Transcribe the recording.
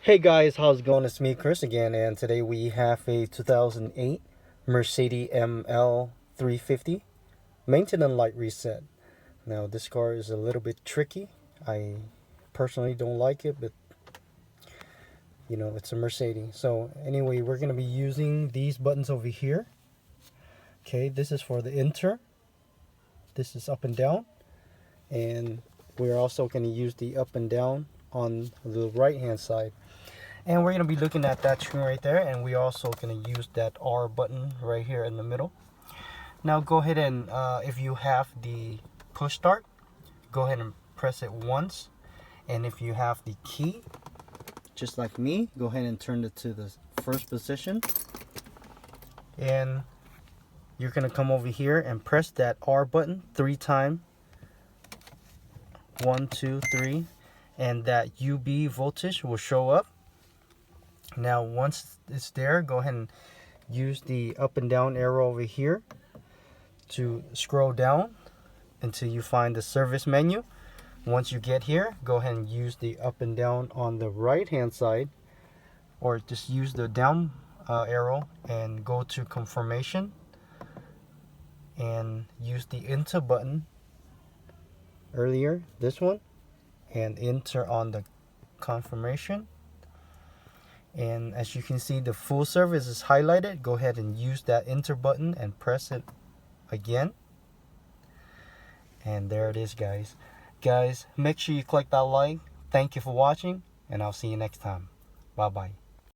Hey guys, how's it going? It's me, Chris, again, and today we have a 2008 Mercedes ML350 maintenance light reset. Now, this car is a little bit tricky. I personally don't like it, but it's a Mercedes. So, anyway, we're going to be using these buttons over here. Okay, this is for the enter, this is up and down, and we're also going to use the up and down on the right hand side. And we're going to be looking at that screen right there, and we're also going to use that R button right here in the middle. Now go ahead and if you have the push start, go ahead and press it once. And if you have the key, just like me, go ahead and turn it to the first position. And you're going to come over here and press that R button 3 times. 1, 2, 3. And that UB voltage will show up. Now once it's there, go ahead and use the up and down arrow over here to scroll down until you find the service menu. Once you get here, go ahead and use the up and down on the right hand side, or just use the down arrow and go to confirmation and use the enter button earlier, this one, and enter on the confirmation. And as you can see, the full service is highlighted. Go ahead and use that enter button and press it again. And there it is, guys. Guys, make sure you click that like. Thank you for watching, and I'll see you next time. Bye bye.